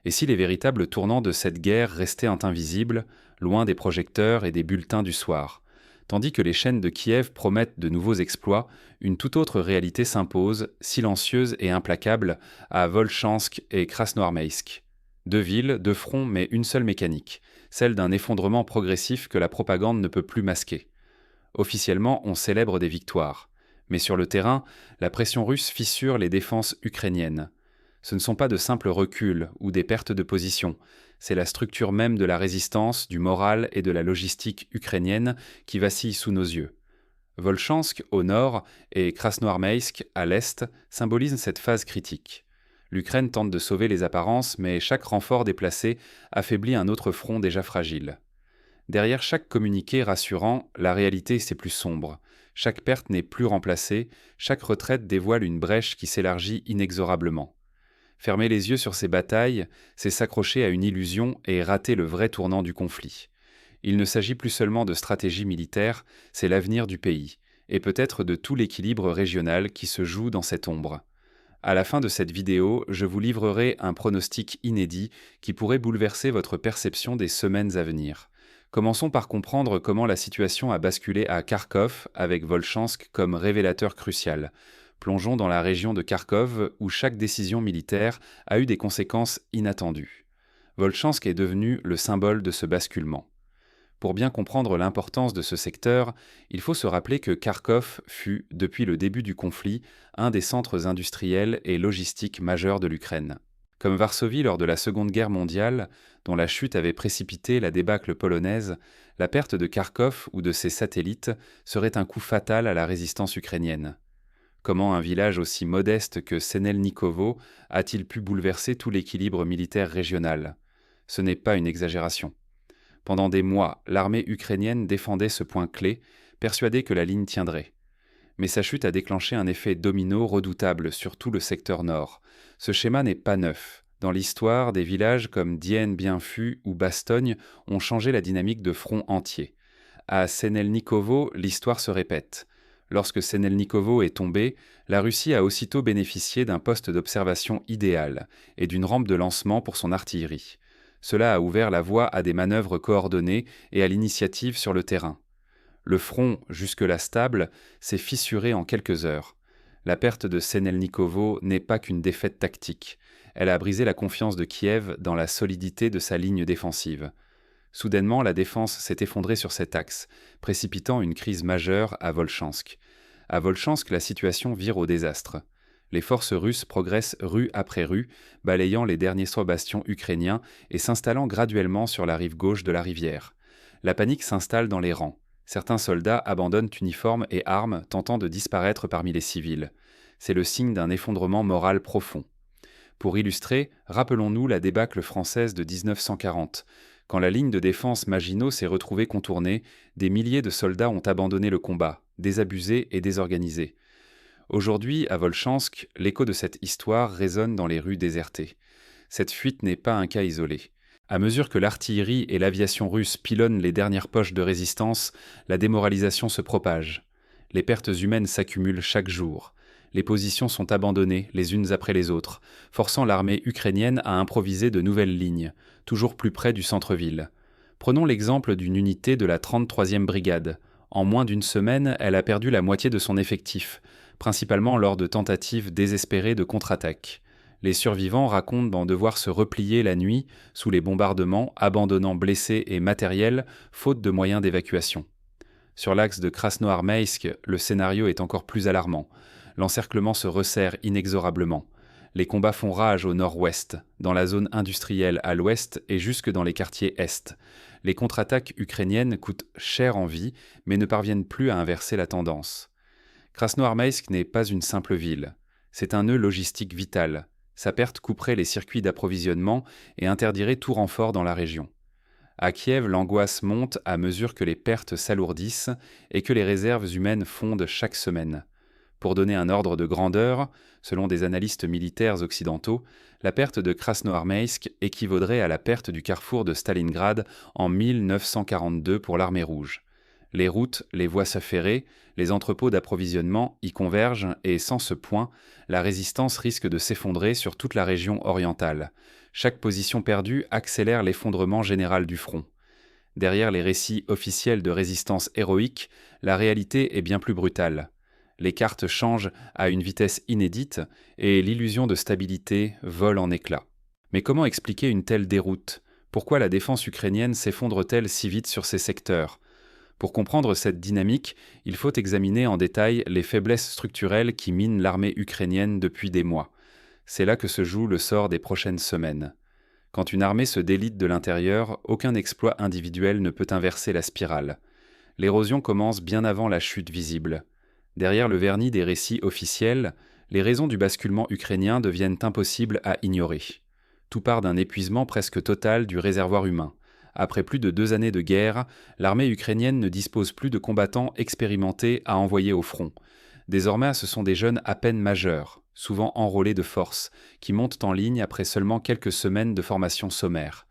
Et si les véritables tournants de cette guerre restaient invisibles, loin des projecteurs et des bulletins du soir? Tandis que les chaînes de Kiev promettent de nouveaux exploits, une toute autre réalité s'impose, silencieuse et implacable, à Volchansk et Krasnoarmeïsk. Deux villes, deux fronts, mais une seule mécanique, celle d'un effondrement progressif que la propagande ne peut plus masquer. Officiellement, on célèbre des victoires. Mais sur le terrain, la pression russe fissure les défenses ukrainiennes. Ce ne sont pas de simples reculs ou des pertes de position, c'est la structure même de la résistance, du moral et de la logistique ukrainienne qui vacille sous nos yeux. Volchansk, au nord, et Krasnoarmeïsk, à l'est, symbolisent cette phase critique. L'Ukraine tente de sauver les apparences, mais chaque renfort déplacé affaiblit un autre front déjà fragile. Derrière chaque communiqué rassurant, la réalité c'est plus sombre. Chaque perte n'est plus remplacée, chaque retraite dévoile une brèche qui s'élargit inexorablement. Fermer les yeux sur ces batailles, c'est s'accrocher à une illusion et rater le vrai tournant du conflit. Il ne s'agit plus seulement de stratégie militaire, c'est l'avenir du pays, et peut-être de tout l'équilibre régional qui se joue dans cette ombre. À la fin de cette vidéo, je vous livrerai un pronostic inédit qui pourrait bouleverser votre perception des semaines à venir. Commençons par comprendre comment la situation a basculé à Kharkov, avec Volchansk comme révélateur crucial. Plongeons dans la région de Kharkov, où chaque décision militaire a eu des conséquences inattendues. Volchansk est devenu le symbole de ce basculement. Pour bien comprendre l'importance de ce secteur, il faut se rappeler que Kharkov fut, depuis le début du conflit, un des centres industriels et logistiques majeurs de l'Ukraine. Comme Varsovie lors de la Seconde Guerre mondiale, dont la chute avait précipité la débâcle polonaise, la perte de Kharkov ou de ses satellites serait un coup fatal à la résistance ukrainienne. Comment un village aussi modeste que Senelnikovo a-t-il pu bouleverser tout l'équilibre militaire régional? Ce n'est pas une exagération. Pendant des mois, l'armée ukrainienne défendait ce point clé, persuadée que la ligne tiendrait. Mais sa chute a déclenché un effet domino redoutable sur tout le secteur nord. Ce schéma n'est pas neuf. Dans l'histoire, des villages comme Dien Bien Phu ou Bastogne ont changé la dynamique de fronts entiers. À Senelnikovo, l'histoire se répète. Lorsque Senelnikovo est tombé, la Russie a aussitôt bénéficié d'un poste d'observation idéal et d'une rampe de lancement pour son artillerie. Cela a ouvert la voie à des manœuvres coordonnées et à l'initiative sur le terrain. Le front, jusque-là stable, s'est fissuré en quelques heures. La perte de Senelnikovo n'est pas qu'une défaite tactique. Elle a brisé la confiance de Kiev dans la solidité de sa ligne défensive. Soudainement, la défense s'est effondrée sur cet axe, précipitant une crise majeure à Volchansk. À Volchansk, la situation vire au désastre. Les forces russes progressent rue après rue, balayant les derniers bastions ukrainiens et s'installant graduellement sur la rive gauche de la rivière. La panique s'installe dans les rangs. Certains soldats abandonnent uniformes et armes, tentant de disparaître parmi les civils. C'est le signe d'un effondrement moral profond. Pour illustrer, rappelons-nous la débâcle française de 1940. Quand la ligne de défense Maginot s'est retrouvée contournée, des milliers de soldats ont abandonné le combat, désabusés et désorganisés. Aujourd'hui, à Volchansk, l'écho de cette histoire résonne dans les rues désertées. Cette fuite n'est pas un cas isolé. À mesure que l'artillerie et l'aviation russe pilonnent les dernières poches de résistance, la démoralisation se propage. Les pertes humaines s'accumulent chaque jour. Les positions sont abandonnées les unes après les autres, forçant l'armée ukrainienne à improviser de nouvelles lignes, toujours plus près du centre-ville. Prenons l'exemple d'une unité de la 33e brigade. En moins d'une semaine, elle a perdu la moitié de son effectif, principalement lors de tentatives désespérées de contre-attaque. Les survivants racontent d'en devoir se replier la nuit sous les bombardements, abandonnant blessés et matériel, faute de moyens d'évacuation. Sur l'axe de Krasnoarmeïsk, le scénario est encore plus alarmant. L'encerclement se resserre inexorablement. Les combats font rage au nord-ouest, dans la zone industrielle à l'ouest et jusque dans les quartiers est. Les contre-attaques ukrainiennes coûtent cher en vie, mais ne parviennent plus à inverser la tendance. Krasnoarmeïsk n'est pas une simple ville. C'est un nœud logistique vital. Sa perte couperait les circuits d'approvisionnement et interdirait tout renfort dans la région. À Kiev, l'angoisse monte à mesure que les pertes s'alourdissent et que les réserves humaines fondent chaque semaine. Pour donner un ordre de grandeur, selon des analystes militaires occidentaux, la perte de Krasnoarmeïsk équivaudrait à la perte du carrefour de Stalingrad en 1942 pour l'armée rouge. Les routes, les voies ferrées, les entrepôts d'approvisionnement y convergent et sans ce point, la résistance risque de s'effondrer sur toute la région orientale. Chaque position perdue accélère l'effondrement général du front. Derrière les récits officiels de résistance héroïque, la réalité est bien plus brutale. Les cartes changent à une vitesse inédite et l'illusion de stabilité vole en éclats. Mais comment expliquer une telle déroute ? Pourquoi la défense ukrainienne s'effondre-t-elle si vite sur ces secteurs ? Pour comprendre cette dynamique, il faut examiner en détail les faiblesses structurelles qui minent l'armée ukrainienne depuis des mois. C'est là que se joue le sort des prochaines semaines. Quand une armée se délite de l'intérieur, aucun exploit individuel ne peut inverser la spirale. L'érosion commence bien avant la chute visible. Derrière le vernis des récits officiels, les raisons du basculement ukrainien deviennent impossibles à ignorer. Tout part d'un épuisement presque total du réservoir humain. Après plus de 2 années de guerre, l'armée ukrainienne ne dispose plus de combattants expérimentés à envoyer au front. Désormais, ce sont des jeunes à peine majeurs, souvent enrôlés de force, qui montent en ligne après seulement quelques semaines de formation sommaire.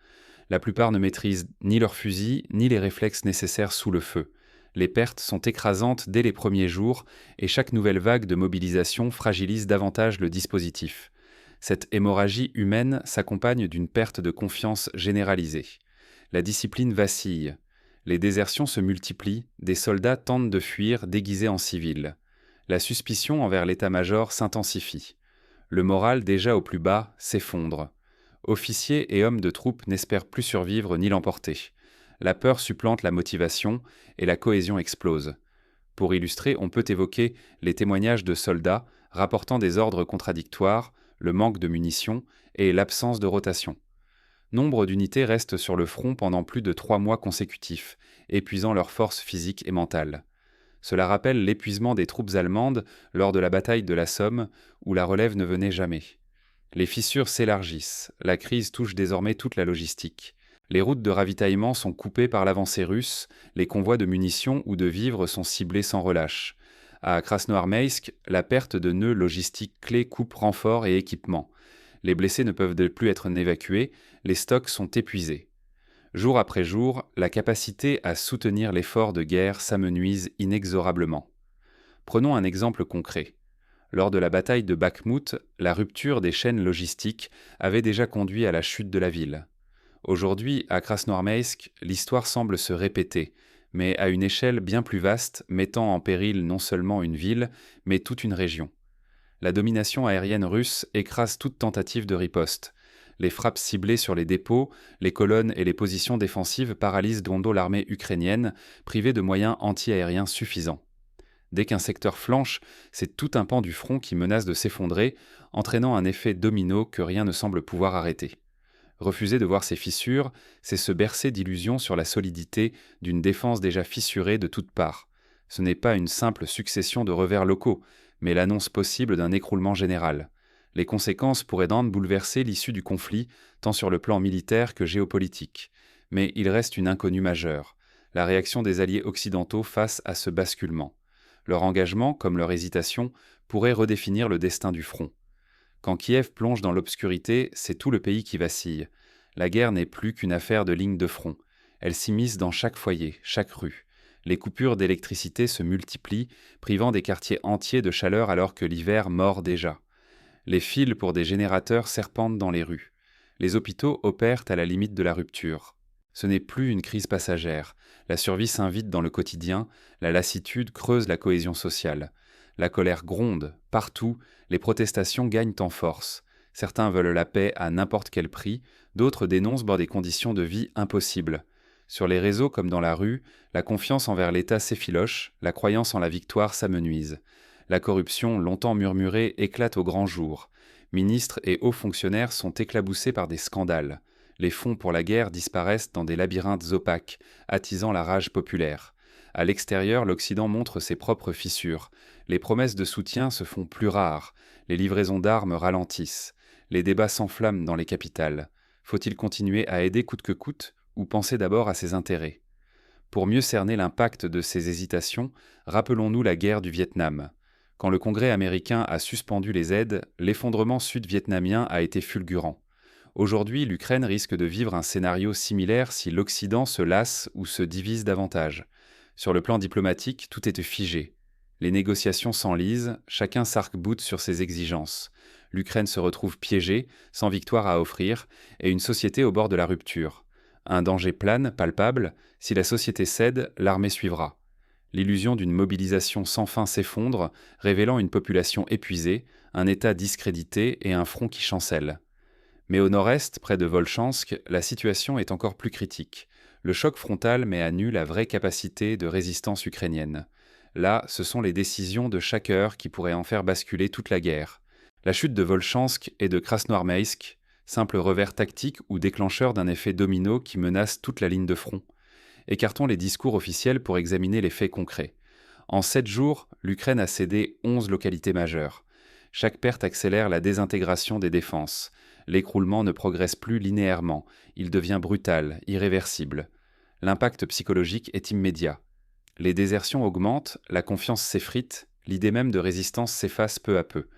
La plupart ne maîtrisent ni leurs fusils, ni les réflexes nécessaires sous le feu. Les pertes sont écrasantes dès les premiers jours, et chaque nouvelle vague de mobilisation fragilise davantage le dispositif. Cette hémorragie humaine s'accompagne d'une perte de confiance généralisée. La discipline vacille. Les désertions se multiplient, des soldats tentent de fuir déguisés en civils. La suspicion envers l'état-major s'intensifie. Le moral, déjà au plus bas, s'effondre. Officiers et hommes de troupes n'espèrent plus survivre ni l'emporter. La peur supplante la motivation et la cohésion explose. Pour illustrer, on peut évoquer les témoignages de soldats rapportant des ordres contradictoires, le manque de munitions et l'absence de rotation. Nombre d'unités restent sur le front pendant plus de 3 mois consécutifs, épuisant leurs forces physiques et mentales. Cela rappelle l'épuisement des troupes allemandes lors de la bataille de la Somme, où la relève ne venait jamais. Les fissures s'élargissent, la crise touche désormais toute la logistique. Les routes de ravitaillement sont coupées par l'avancée russe, les convois de munitions ou de vivres sont ciblés sans relâche. À Krasnoarmeïsk, la perte de nœuds logistiques clés coupe renforts et équipements. Les blessés ne peuvent plus être évacués, les stocks sont épuisés. Jour après jour, la capacité à soutenir l'effort de guerre s'amenuise inexorablement. Prenons un exemple concret. Lors de la bataille de Bakhmout, la rupture des chaînes logistiques avait déjà conduit à la chute de la ville. Aujourd'hui, à Krasnoarmeïsk, l'histoire semble se répéter, mais à une échelle bien plus vaste, mettant en péril non seulement une ville, mais toute une région. La domination aérienne russe écrase toute tentative de riposte. Les frappes ciblées sur les dépôts, les colonnes et les positions défensives paralysent l'armée ukrainienne, privée de moyens anti-aériens suffisants. Dès qu'un secteur flanche, c'est tout un pan du front qui menace de s'effondrer, entraînant un effet domino que rien ne semble pouvoir arrêter. Refuser de voir ces fissures, c'est se bercer d'illusions sur la solidité d'une défense déjà fissurée de toutes parts. Ce n'est pas une simple succession de revers locaux, mais l'annonce possible d'un écroulement général. Les conséquences pourraient bouleverser l'issue du conflit, tant sur le plan militaire que géopolitique. Mais il reste une inconnue majeure, la réaction des alliés occidentaux face à ce basculement. Leur engagement, comme leur hésitation, pourrait redéfinir le destin du front. Quand Kiev plonge dans l'obscurité, c'est tout le pays qui vacille. La guerre n'est plus qu'une affaire de ligne de front. Elle s'immisce dans chaque foyer, chaque rue. Les coupures d'électricité se multiplient, privant des quartiers entiers de chaleur alors que l'hiver mord déjà. Les fils pour des générateurs serpentent dans les rues. Les hôpitaux opèrent à la limite de la rupture. Ce n'est plus une crise passagère. La survie s'invite dans le quotidien, la lassitude creuse la cohésion sociale. La colère gronde, partout, les protestations gagnent en force. Certains veulent la paix à n'importe quel prix, d'autres dénoncent des conditions de vie impossibles. Sur les réseaux comme dans la rue, la confiance envers l'État s'effiloche, la croyance en la victoire s'amenuise. La corruption, longtemps murmurée, éclate au grand jour. Ministres et hauts fonctionnaires sont éclaboussés par des scandales. Les fonds pour la guerre disparaissent dans des labyrinthes opaques, attisant la rage populaire. À l'extérieur, l'Occident montre ses propres fissures. Les promesses de soutien se font plus rares. Les livraisons d'armes ralentissent. Les débats s'enflamment dans les capitales. Faut-il continuer à aider coûte que coûte ou penser d'abord à ses intérêts ? Pour mieux cerner l'impact de ces hésitations, rappelons-nous la guerre du Vietnam. Quand le Congrès américain a suspendu les aides, l'effondrement sud-vietnamien a été fulgurant. Aujourd'hui, l'Ukraine risque de vivre un scénario similaire si l'Occident se lasse ou se divise davantage. Sur le plan diplomatique, tout est figé. Les négociations s'enlisent, chacun s'arc-boute sur ses exigences. L'Ukraine se retrouve piégée, sans victoire à offrir, et une société au bord de la rupture. Un danger plane, palpable, si la société cède, l'armée suivra. L'illusion d'une mobilisation sans fin s'effondre, révélant une population épuisée, un État discrédité et un front qui chancelle. Mais au nord-est, près de Volchansk, la situation est encore plus critique. Le choc frontal met à nu la vraie capacité de résistance ukrainienne. Là, ce sont les décisions de chaque heure qui pourraient en faire basculer toute la guerre. La chute de Volchansk et de Krasnoarmeysk, simple revers tactique ou déclencheur d'un effet domino qui menace toute la ligne de front. Écartons les discours officiels pour examiner les faits concrets. En 7 jours, l'Ukraine a cédé 11 localités majeures. Chaque perte accélère la désintégration des défenses. L'écroulement ne progresse plus linéairement, il devient brutal, irréversible. L'impact psychologique est immédiat. Les désertions augmentent, la confiance s'effrite, l'idée même de résistance s'efface peu à peu.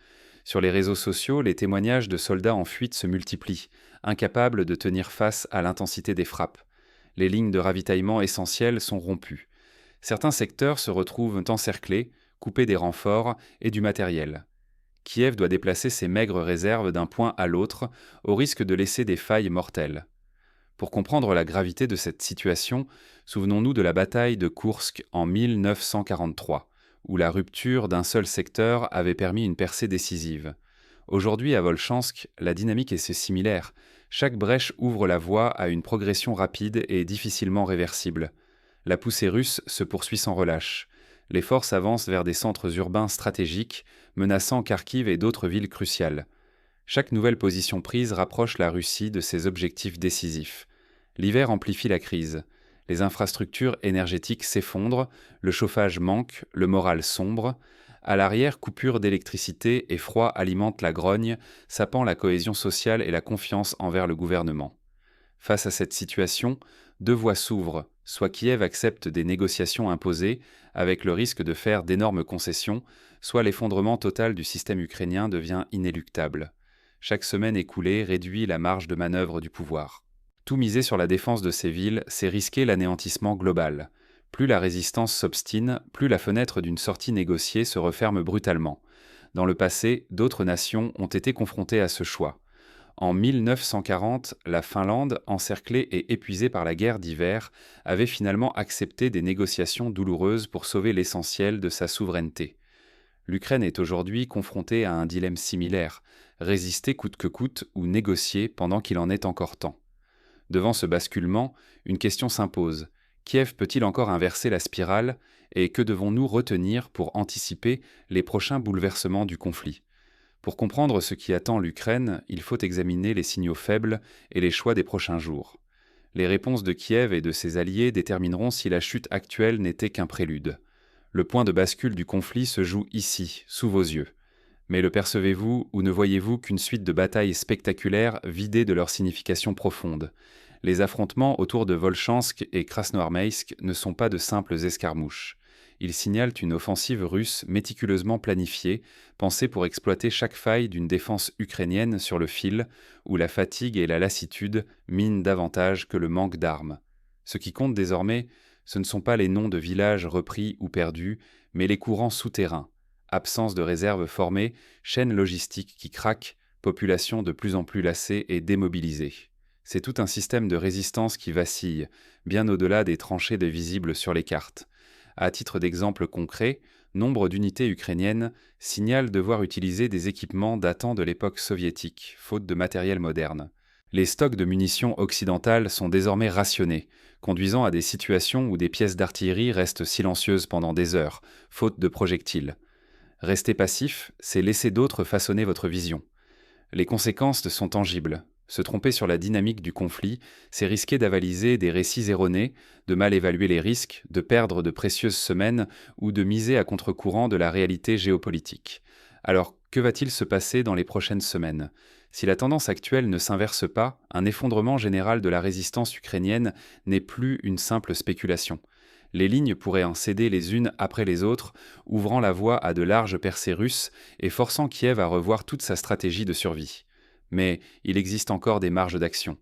Sur les réseaux sociaux, les témoignages de soldats en fuite se multiplient, incapables de tenir face à l'intensité des frappes. Les lignes de ravitaillement essentielles sont rompues. Certains secteurs se retrouvent encerclés, coupés des renforts et du matériel. Kiev doit déplacer ses maigres réserves d'un point à l'autre, au risque de laisser des failles mortelles. Pour comprendre la gravité de cette situation, souvenons-nous de la bataille de Koursk en 1943, où la rupture d'un seul secteur avait permis une percée décisive. Aujourd'hui, à Volchansk, la dynamique est similaire. Chaque brèche ouvre la voie à une progression rapide et difficilement réversible. La poussée russe se poursuit sans relâche. Les forces avancent vers des centres urbains stratégiques, menaçant Kharkiv et d'autres villes cruciales. Chaque nouvelle position prise rapproche la Russie de ses objectifs décisifs. L'hiver amplifie la crise. Les infrastructures énergétiques s'effondrent, le chauffage manque, le moral sombre. À l'arrière, coupure d'électricité et froid alimentent la grogne, sapant la cohésion sociale et la confiance envers le gouvernement. Face à cette situation, deux voies s'ouvrent. Soit Kiev accepte des négociations imposées, avec le risque de faire d'énormes concessions, soit l'effondrement total du système ukrainien devient inéluctable. Chaque semaine écoulée réduit la marge de manœuvre du pouvoir. Tout miser sur la défense de ces villes, c'est risquer l'anéantissement global. Plus la résistance s'obstine, plus la fenêtre d'une sortie négociée se referme brutalement. Dans le passé, d'autres nations ont été confrontées à ce choix. En 1940, la Finlande, encerclée et épuisée par la guerre d'hiver, avait finalement accepté des négociations douloureuses pour sauver l'essentiel de sa souveraineté. L'Ukraine est aujourd'hui confrontée à un dilemme similaire, résister coûte que coûte ou négocier pendant qu'il en est encore temps. Devant ce basculement, une question s'impose. Kiev peut-il encore inverser la spirale et que devons-nous retenir pour anticiper les prochains bouleversements du conflit ? Pour comprendre ce qui attend l'Ukraine, il faut examiner les signaux faibles et les choix des prochains jours. Les réponses de Kiev et de ses alliés détermineront si la chute actuelle n'était qu'un prélude. Le point de bascule du conflit se joue ici, sous vos yeux. Mais le percevez-vous ou ne voyez-vous qu'une suite de batailles spectaculaires vidées de leur signification profonde ? Les affrontements autour de Volchansk et Krasnoarmeysk ne sont pas de simples escarmouches. Ils signalent une offensive russe méticuleusement planifiée, pensée pour exploiter chaque faille d'une défense ukrainienne sur le fil, où la fatigue et la lassitude minent davantage que le manque d'armes. Ce qui compte désormais, ce ne sont pas les noms de villages repris ou perdus, mais les courants souterrains. Absence de réserves formées, chaînes logistiques qui craquent, population de plus en plus lassée et démobilisée. C'est tout un système de résistance qui vacille, bien au-delà des tranchées visibles sur les cartes. À titre d'exemple concret, nombre d'unités ukrainiennes signalent devoir utiliser des équipements datant de l'époque soviétique, faute de matériel moderne. Les stocks de munitions occidentales sont désormais rationnés, conduisant à des situations où des pièces d'artillerie restent silencieuses pendant des heures, faute de projectiles. Rester passif, c'est laisser d'autres façonner votre vision. Les conséquences sont tangibles. Se tromper sur la dynamique du conflit, c'est risquer d'avaliser des récits erronés, de mal évaluer les risques, de perdre de précieuses semaines ou de miser à contre-courant de la réalité géopolitique. Alors, que va-t-il se passer dans les prochaines semaines ? Si la tendance actuelle ne s'inverse pas, un effondrement général de la résistance ukrainienne n'est plus une simple spéculation. Les lignes pourraient en céder les unes après les autres, ouvrant la voie à de larges percées russes et forçant Kiev à revoir toute sa stratégie de survie. Mais il existe encore des marges d'action.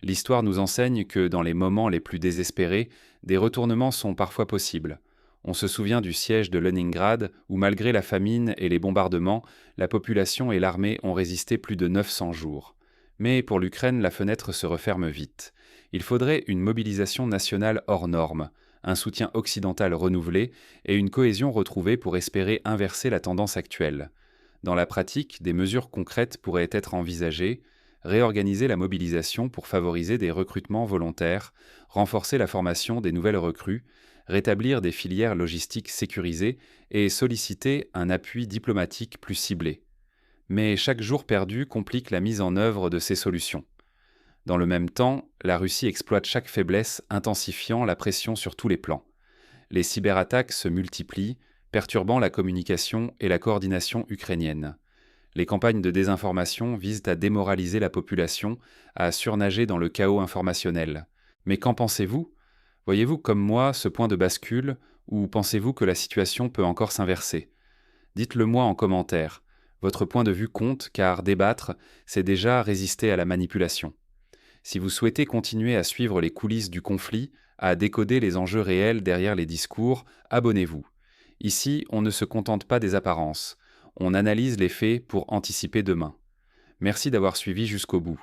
L'histoire nous enseigne que, dans les moments les plus désespérés, des retournements sont parfois possibles. On se souvient du siège de Leningrad, où malgré la famine et les bombardements, la population et l'armée ont résisté plus de 900 jours. Mais pour l'Ukraine, la fenêtre se referme vite. Il faudrait une mobilisation nationale hors norme, un soutien occidental renouvelé et une cohésion retrouvée pour espérer inverser la tendance actuelle. Dans la pratique, des mesures concrètes pourraient être envisagées: réorganiser la mobilisation pour favoriser des recrutements volontaires, renforcer la formation des nouvelles recrues, rétablir des filières logistiques sécurisées et solliciter un appui diplomatique plus ciblé. Mais chaque jour perdu complique la mise en œuvre de ces solutions. Dans le même temps, la Russie exploite chaque faiblesse, intensifiant la pression sur tous les plans. Les cyberattaques se multiplient, perturbant la communication et la coordination ukrainienne. Les campagnes de désinformation visent à démoraliser la population, à surnager dans le chaos informationnel. Mais qu'en pensez-vous? Voyez-vous comme moi ce point de bascule, ou pensez-vous que la situation peut encore s'inverser? Dites-le moi en commentaire. Votre point de vue compte, car débattre, c'est déjà résister à la manipulation. Si vous souhaitez continuer à suivre les coulisses du conflit, à décoder les enjeux réels derrière les discours, abonnez-vous. Ici, on ne se contente pas des apparences, on analyse les faits pour anticiper demain. Merci d'avoir suivi jusqu'au bout.